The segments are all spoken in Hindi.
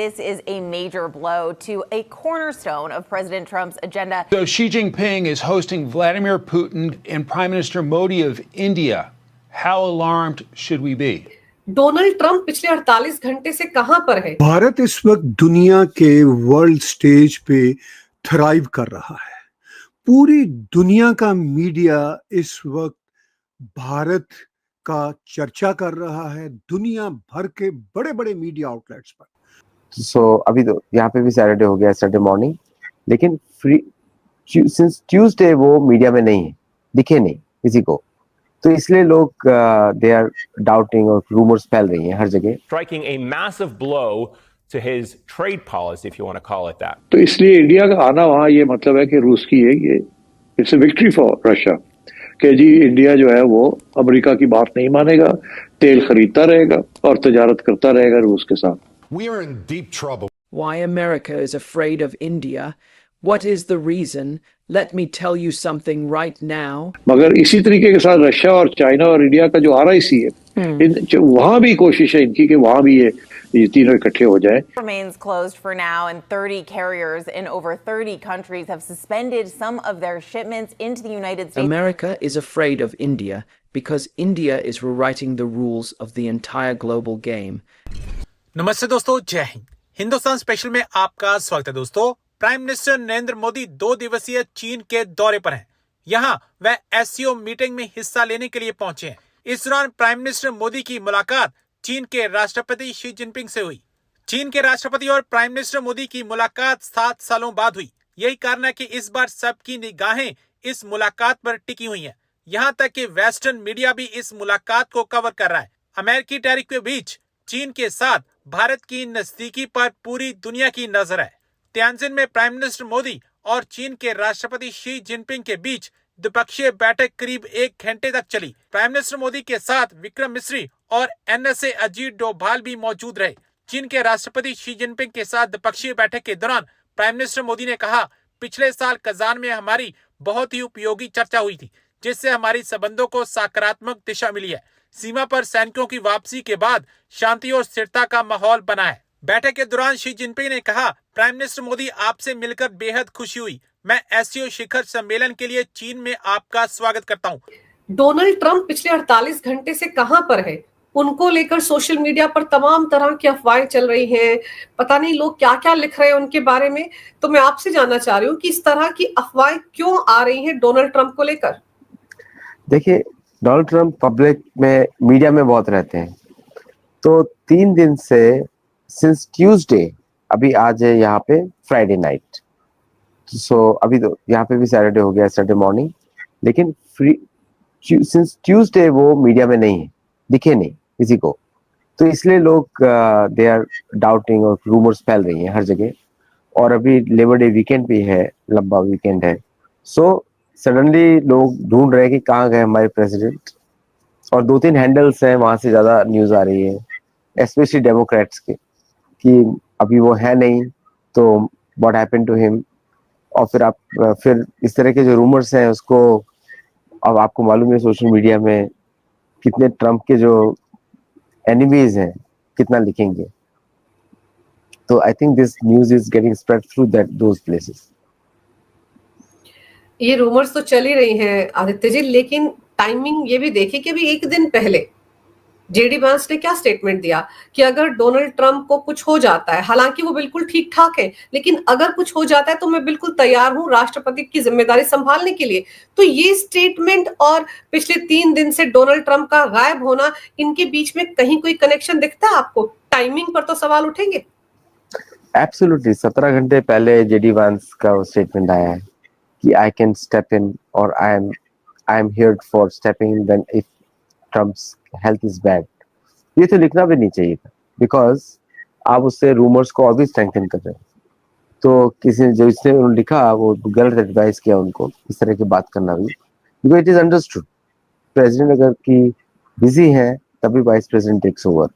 this is a major blow to a cornerstone of President Trump's agenda. So Xi Jinping is hosting Vladimir Putin and Prime Minister Modi of India. How alarmed should we be? Donald Trump पिछले 48 घंटे से कहां पर है? भारत इस वक्त दुनिया के वर्ल्ड स्टेज पे थ्राइव कर रहा है। पूरी दुनिया का मीडिया इस वक्त भारत का चर्चा कर रहा है, दुनिया भर के बड़े बड़े मीडिया आउटलेट्स पर। सो अभी तो यहाँ पे भी सैटरडे हो गया, सैटरडे मॉर्निंग, लेकिन सिंस ट्यूसडे वो मीडिया में नहीं है, दिखे नहीं किसी को, तो इसलिए लोग दे आर डाउटिंग और रूमर्स फैल रही हैं हर जगह। Striking a massive blow to his trade policy, if you want to call it that. तो इसलिए इंडिया का आना वहां ये मतलब है कि रूस की है, ये it's a victory for Russia कि जी इंडिया जो है वो अमेरिका की बात नहीं मानेगा, तेल खरीदता रहेगा और तजारत करता रहेगा रूस के साथ। We are in deep trouble. Why America is afraid of India? What is the reason? Let me tell you something right now. मगर इसी तरीके के साथ रशिया और चाइना और इंडिया का जो RIC है, वहां भी कोशिश है इनकी कि वहां भी ये तीनों इकट्ठे हो जाएं। Remains closed for now, and 30 carriers in over 30 countries have suspended some of their shipments into the United States. America is afraid of India because India is rewriting the rules of the entire global game. नमस्ते दोस्तों, जय हिंद। हिंदुस्तान स्पेशल में आपका स्वागत है दोस्तों। प्राइम मिनिस्टर नरेंद्र मोदी 2 दिवसीय चीन के दौरे पर हैं। यहाँ वह SCO मीटिंग में हिस्सा लेने के लिए पहुंचे हैं। इस दौरान प्राइम मिनिस्टर मोदी की मुलाकात चीन के राष्ट्रपति शी जिनपिंग से हुई। चीन के राष्ट्रपति और प्राइम मिनिस्टर मोदी की मुलाकात 7 सालों बाद हुई। यही कारण है कि इस बार सबकी निगाहें इस मुलाकात पर टिकी हुई हैं। यहाँ तक कि वेस्टर्न मीडिया भी इस मुलाकात को कवर कर रहा है। अमेरिकी टैरिफ के बीच चीन के साथ भारत की नजदीकी पर पूरी दुनिया की नजर है। तियानजिन में प्राइम मिनिस्टर मोदी और चीन के राष्ट्रपति शी जिनपिंग के बीच द्विपक्षीय बैठक करीब 1 घंटे तक चली। प्राइम मिनिस्टर मोदी के साथ विक्रम मिस्री और NSA अजीत डोभाल भी मौजूद रहे। चीन के राष्ट्रपति शी जिनपिंग के साथ द्विपक्षीय बैठक के दौरान प्राइम मिनिस्टर मोदी ने कहा, पिछले साल कजान में हमारी बहुत ही उपयोगी चर्चा हुई थी, जिससे हमारी संबंधों को सकारात्मक दिशा मिली है। सीमा पर सैनिकों की वापसी के बाद शांति और स्थिरता का माहौल बना है। बैठक के दौरान शी जिनपिंग ने कहा, प्राइम मिनिस्टर मोदी आपसे मिलकर बेहद खुशी हुई। मैं SCO शिखर सम्मेलन के लिए चीन में आपका स्वागत करता हूँ। डोनाल्ड ट्रंप पिछले 48 घंटे से कहां पर है? उनको लेकर सोशल मीडिया पर तमाम तरह की अफवाहें चल रही हैं। पता नहीं लोग क्या क्या लिख रहे हैं उनके बारे में। तो मैं आपसे जानना चाह रही हूँ कि इस तरह की अफवाहें क्यों आ रही हैं डोनाल्ड ट्रंप को लेकर? देखिए, डोनाल्ड ट्रंप पब्लिक में मीडिया में बहुत रहते हैं, तो 3 दिन से सिंस ट्यूसडे, अभी आज है यहाँ पे फ्राइडे नाइट, सो अभी तो यहाँ पे भी सैटरडे हो गया, सैटरडे मॉर्निंग, लेकिन सिंस ट्यूसडे वो मीडिया में नहीं है, दिखे नहीं किसी को, तो इसलिए लोग दे आर डाउटिंग और रूमर्स फैल रही हैं हर जगह। और अभी लेबर डे वीकेंड भी है, लंबा वीकेंड है, सो सडनली लोग ढूंढ रहे हैं कि कहाँ गए हमारे प्रेसिडेंट। और 2-3 हैंडल्स हैं, वहां से ज्यादा न्यूज आ रही है, स्पेशली डेमोक्रेट्स के, कि अभी वो है नहीं, तो व्हाट हैपेंड टू हिम। और फिर इस तरह के जो रूमर्स हैं उसको, अब आपको मालूम है सोशल मीडिया में कितने ट्रम्प के जो एनिमीज हैं कितना लिखेंगे, तो I think this news is getting spread through those places. ये रूमर्स तो चल ही रही हैं आदित्य जी, लेकिन टाइमिंग ये भी देखिए कि अभी 1 दिन पहले जेडी वांस ने क्या स्टेटमेंट दिया कि अगर डोनाल्ड ट्रंप को कुछ हो जाता है, हालांकि वो बिल्कुल ठीक ठाक है, लेकिन अगर कुछ हो जाता है तो मैं बिल्कुल तैयार हूं राष्ट्रपति की जिम्मेदारी संभालने के लिए। तो ये स्टेटमेंट और पिछले 3 दिन से डोनाल्ड ट्रंप का गायब होना, इनके बीच में कहीं कोई कनेक्शन दिखता है आपको? टाइमिंग पर तो सवाल उठेंगे। एब्सोल्युटली, 17 घंटे पहले जेडी वांस का स्टेटमेंट आया है कि आई कैन स्टेप इन और I am here for stepping in when if Trump's health is bad. ये तो लिखना भी नहीं चाहिए था, बिकॉज आप उससे रूमर्स को और भी स्ट्रेंथन कर रहे हैं। तो किसी जो इसने लिखा वो गलत एडवाइस किया उनको इस तरह की बात करना भी, because it is understood president अगर की बिजी है तभी वाइस प्रेसिडेंट टेक्स ओवर,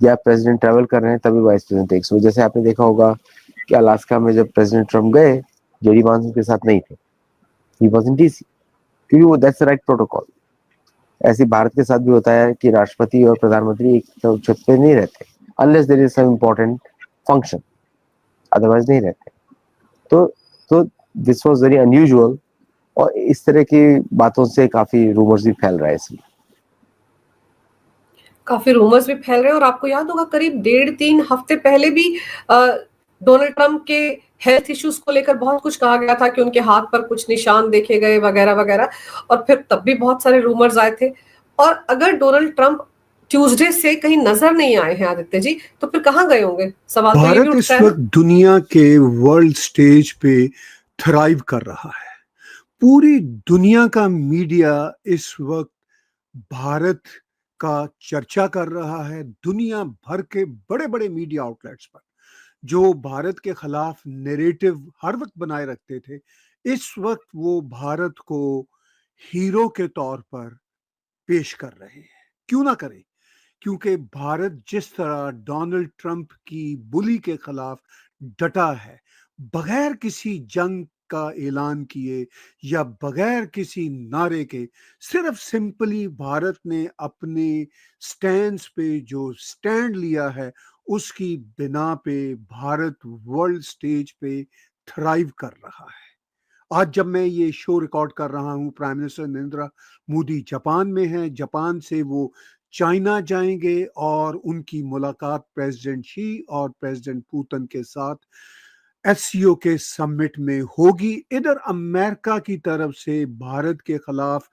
या प्रेसिडेंट ट्रैवल कर रहे हैं तभी वाइस प्रेसिडेंट टेक्स ओवर। जैसे आपने देखा होगा कि अलास्का में जब प्रेसिडेंट ट्रम्प गए, जेडी वांस उनके साथ नहीं थे, ही वाज इन DC, क्योंकि वो दैट्स द राइट प्रोटोकॉल। ऐसे भारत के साथ भी होता है कि राष्ट्रपति और प्रधानमंत्री एक छत पे नहीं रहते, unless there is some important function, otherwise नहीं रहते। तो दिस वाज वेरी अनयूजुअल, और इस तरह की बातों से काफी रूमर्स भी फैल रहा है इसलिए। काफी रूमर्स भी फैल रहे हैं, और आपको याद होगा करीब 1.5-3 हफ्ते पहले भी डोनाल्ड ट्रंप के हेल्थ इश्यूज को लेकर बहुत कुछ कहा गया था कि उनके हाथ पर कुछ निशान देखे गए वगैरह वगैरह, और फिर तब भी बहुत सारे रूमर्स आए थे। और अगर डोनाल्ड ट्रंप ट्यूसडे से कहीं नजर नहीं आए हैं आदित्य जी, तो फिर कहाँ गए होंगे? सवाल तो ये भी भारत इस उठता है वक्त ना। दुनिया के वर्ल्ड स्टेज पे थ्राइव कर रहा है। पूरी दुनिया का मीडिया इस वक्त भारत का चर्चा कर रहा है। दुनिया भर के बड़े बड़े मीडिया आउटलेट्स पर जो भारत के खिलाफ नैरेटिव हर वक्त बनाए रखते थे, इस वक्त वो भारत को हीरो के तौर पर पेश कर रहे हैं। क्यों ना करें, क्योंकि भारत जिस तरह डोनाल्ड ट्रंप की बुली के खिलाफ डटा है, बगैर किसी जंग का ऐलान किए या बगैर किसी नारे के, सिर्फ सिंपली भारत ने अपने स्टैंड पे जो स्टैंड लिया है, उसकी बिना पे भारत वर्ल्ड स्टेज पे थ्राइव कर रहा है। आज जब मैं ये शो रिकॉर्ड कर रहा हूँ, prime minister Narendra Modi Japan में हैं। जापान से वो चाइना जाएंगे और उनकी मुलाकात प्रेसिडेंट शी और प्रेसिडेंट पुतिन के साथ एससीओ के समिट में होगी। इधर अमेरिका की तरफ से भारत के खिलाफ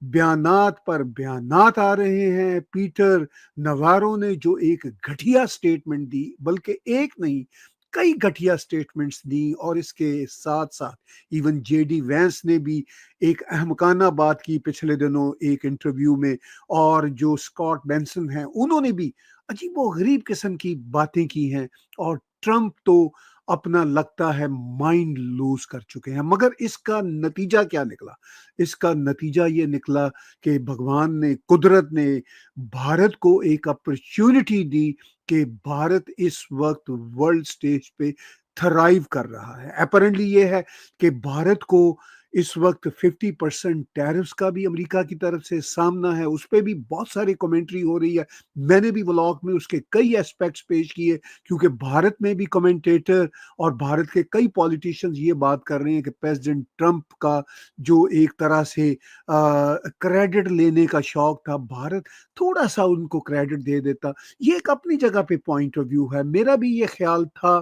बयानात पर बयानात आ रहे हैं। पीटर नवारो ने जो एक घटिया स्टेटमेंट दी, बल्कि एक नहीं कई घटिया स्टेटमेंट्स दी, और इसके साथ साथ इवन जेडी वैंस ने भी एक अहमकाना बात की पिछले दिनों एक इंटरव्यू में, और जो स्कॉट बेंसन हैं उन्होंने भी अजीबोगरीब किस्म की बातें की हैं। और ट्रंप तो अपना लगता है माइंड लूज कर चुके हैं। मगर इसका नतीजा क्या निकला? इसका नतीजा ये निकला कि भगवान ने, कुदरत ने भारत को एक अपॉर्चुनिटी दी कि भारत इस वक्त वर्ल्ड स्टेज पे थराइव कर रहा है। अपरेंटली ये है कि भारत को इस वक्त 50% टैरिफ्स का भी अमेरिका की तरफ से सामना है। उस पर भी बहुत सारी कमेंट्री हो रही है। मैंने भी व्लॉग में उसके कई एस्पेक्ट्स पेश किए, क्योंकि भारत में भी कमेंटेटर और भारत के कई पॉलिटिशियंस ये बात कर रहे हैं कि प्रेसिडेंट ट्रंप का जो एक तरह से क्रेडिट लेने का शौक था, भारत थोड़ा सा उनको क्रेडिट दे देता। ये एक अपनी जगह पे पॉइंट ऑफ व्यू है, मेरा भी ये ख्याल था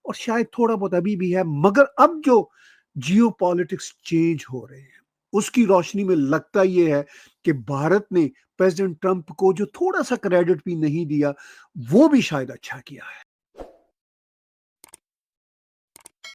और शायद थोड़ा बहुत अभी भी है। मगर अब जो जियो पॉलिटिक्स चेंज हो रहे हैं, उसकी रोशनी में लगता यह है कि भारत ने प्रेसिडेंट ट्रंप को जो थोड़ा सा क्रेडिट भी नहीं दिया, वो भी शायद अच्छा किया है।